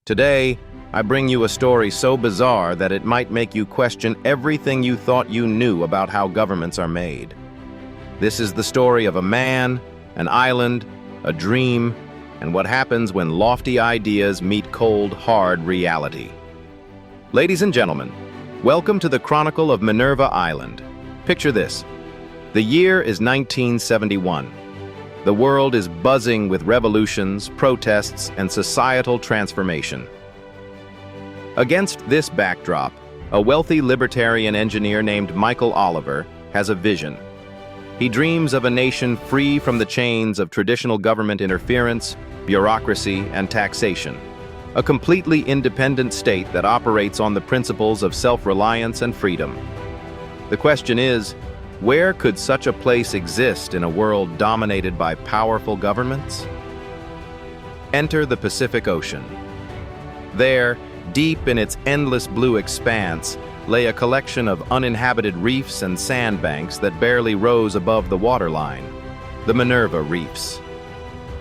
Today, I bring you a story so bizarre that it might make you question everything you thought you knew about how governments are made. This is the story of a man, an island, a dream, and what happens when lofty ideas meet cold, hard reality. Ladies and gentlemen, welcome to the Chronicle of Minerva Island. Picture this. The year is 1971. The world is buzzing with revolutions, protests, and societal transformation. Against this backdrop, a wealthy libertarian engineer named Michael Oliver has a vision. He dreams of a nation free from the chains of traditional government interference, bureaucracy, and taxation. A completely independent state that operates on the principles of self-reliance and freedom. The question is, where could such a place exist in a world dominated by powerful governments? Enter the Pacific Ocean. There, deep in its endless blue expanse, lay a collection of uninhabited reefs and sandbanks that barely rose above the waterline, the Minerva Reefs.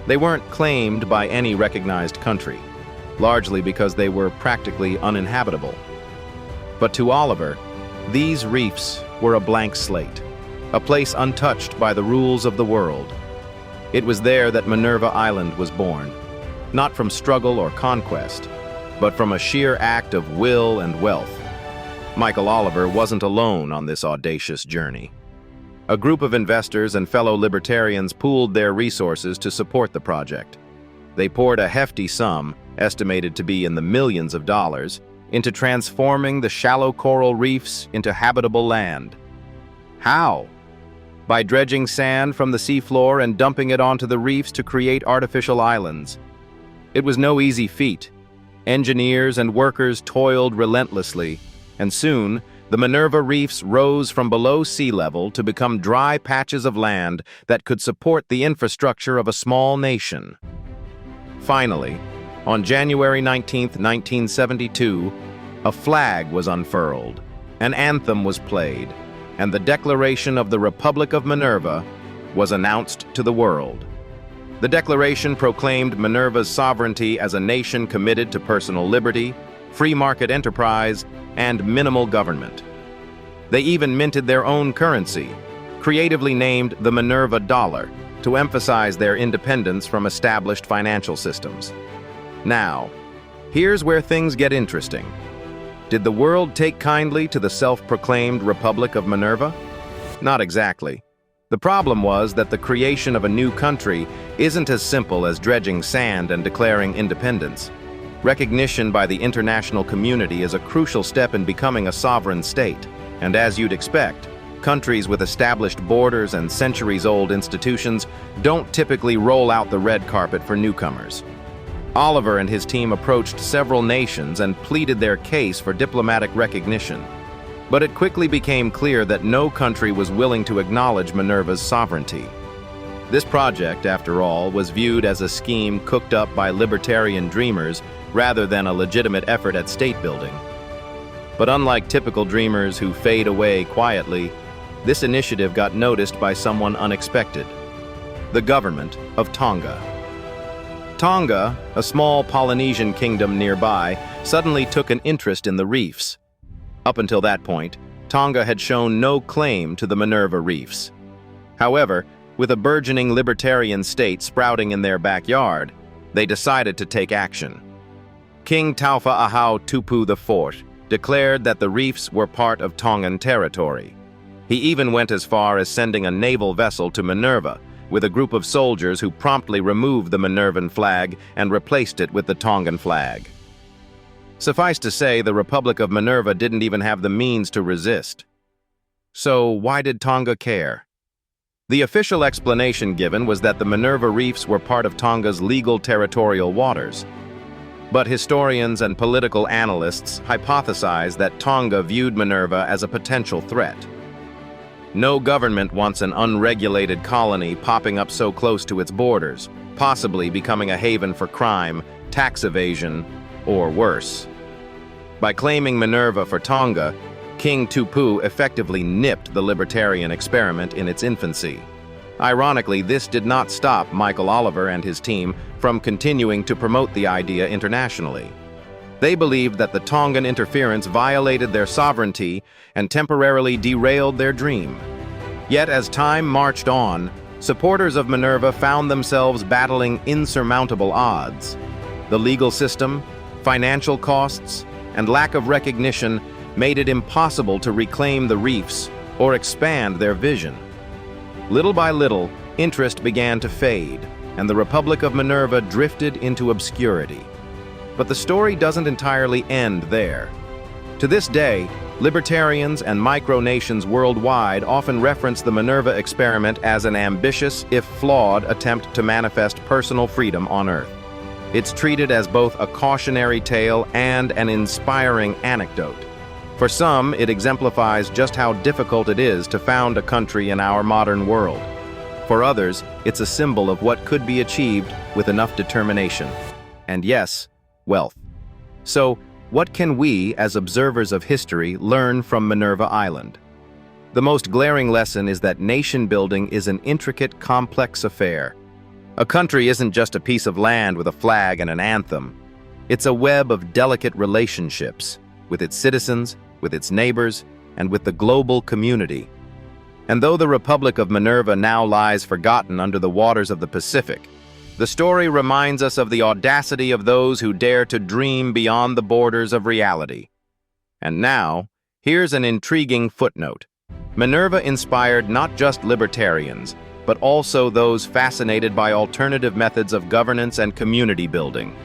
They weren't claimed by any recognized country, largely because they were practically uninhabitable. But to Oliver, these reefs were a blank slate, a place untouched by the rules of the world. It was there that Minerva Island was born, not from struggle or conquest, but from a sheer act of will and wealth. Michael Oliver wasn't alone on this audacious journey. A group of investors and fellow libertarians pooled their resources to support the project. They poured a hefty sum, estimated to be in the millions of dollars, into transforming the shallow coral reefs into habitable land. How? By dredging sand from the seafloor and dumping it onto the reefs to create artificial islands. It was no easy feat. Engineers and workers toiled relentlessly, and soon the Minerva Reefs rose from below sea level to become dry patches of land that could support the infrastructure of a small nation. Finally, on January 19, 1972, a flag was unfurled, an anthem was played, and the Declaration of the Republic of Minerva was announced to the world. The declaration proclaimed Minerva's sovereignty as a nation committed to personal liberty, free market enterprise, and minimal government. They even minted their own currency, creatively named the Minerva dollar, to emphasize their independence from established financial systems. Now, here's where things get interesting. Did the world take kindly to the self-proclaimed Republic of Minerva? Not exactly. The problem was that the creation of a new country isn't as simple as dredging sand and declaring independence. Recognition by the international community is a crucial step in becoming a sovereign state. And as you'd expect, countries with established borders and centuries-old institutions don't typically roll out the red carpet for newcomers. Oliver and his team approached several nations and pleaded their case for diplomatic recognition. But it quickly became clear that no country was willing to acknowledge Minerva's sovereignty. This project, after all, was viewed as a scheme cooked up by libertarian dreamers rather than a legitimate effort at state building. But unlike typical dreamers who fade away quietly, this initiative got noticed by someone unexpected: the government of Tonga. Tonga, a small Polynesian kingdom nearby, suddenly took an interest in the reefs. Up until that point, Tonga had shown no claim to the Minerva Reefs. However, with a burgeoning libertarian state sprouting in their backyard, they decided to take action. King Taufa Ahau Tupu IV declared that the reefs were part of Tongan territory. He even went as far as sending a naval vessel to Minerva, with a group of soldiers who promptly removed the Minervan flag and replaced it with the Tongan flag. Suffice to say, the Republic of Minerva didn't even have the means to resist. So why did Tonga care? The official explanation given was that the Minerva Reefs were part of Tonga's legal territorial waters. But historians and political analysts hypothesize that Tonga viewed Minerva as a potential threat. No government wants an unregulated colony popping up so close to its borders, possibly becoming a haven for crime, tax evasion, or worse. By claiming Minerva for Tonga, King Tupu effectively nipped the libertarian experiment in its infancy. Ironically, this did not stop Michael Oliver and his team from continuing to promote the idea internationally. They believed that the Tongan interference violated their sovereignty and temporarily derailed their dream. Yet as time marched on, supporters of Minerva found themselves battling insurmountable odds. The legal system, financial costs, and lack of recognition made it impossible to reclaim the reefs or expand their vision. Little by little, interest began to fade, and the Republic of Minerva drifted into obscurity. But the story doesn't entirely end there. To this day, libertarians and micronations worldwide often reference the Minerva experiment as an ambitious, if flawed, attempt to manifest personal freedom on Earth. It's treated as both a cautionary tale and an inspiring anecdote. For some, it exemplifies just how difficult it is to found a country in our modern world. For others, it's a symbol of what could be achieved with enough determination. And yes, wealth. So, what can we, as observers of history, learn from Minerva Island? The most glaring lesson is that nation-building is an intricate, complex affair. A country isn't just a piece of land with a flag and an anthem. It's a web of delicate relationships, with its citizens, with its neighbors, and with the global community. And though the Republic of Minerva now lies forgotten under the waters of the Pacific, the story reminds us of the audacity of those who dare to dream beyond the borders of reality. And now, here's an intriguing footnote. Minerva inspired not just libertarians, but also those fascinated by alternative methods of governance and community building.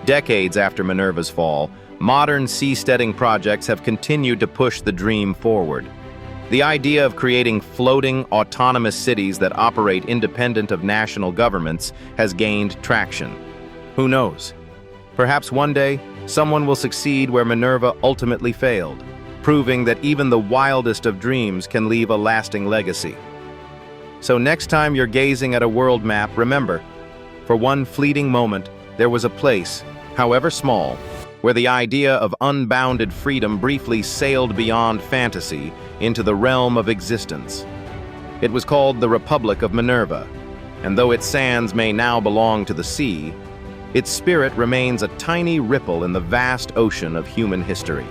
Decades after Minerva's fall, modern seasteading projects have continued to push the dream forward. The idea of creating floating, autonomous cities that operate independent of national governments has gained traction. Who knows? Perhaps one day, someone will succeed where Minerva ultimately failed, proving that even the wildest of dreams can leave a lasting legacy. So next time you're gazing at a world map, remember, for one fleeting moment, there was a place, however small, where the idea of unbounded freedom briefly sailed beyond fantasy into the realm of existence. It was called the Republic of Minerva, and though its sands may now belong to the sea, its spirit remains a tiny ripple in the vast ocean of human history.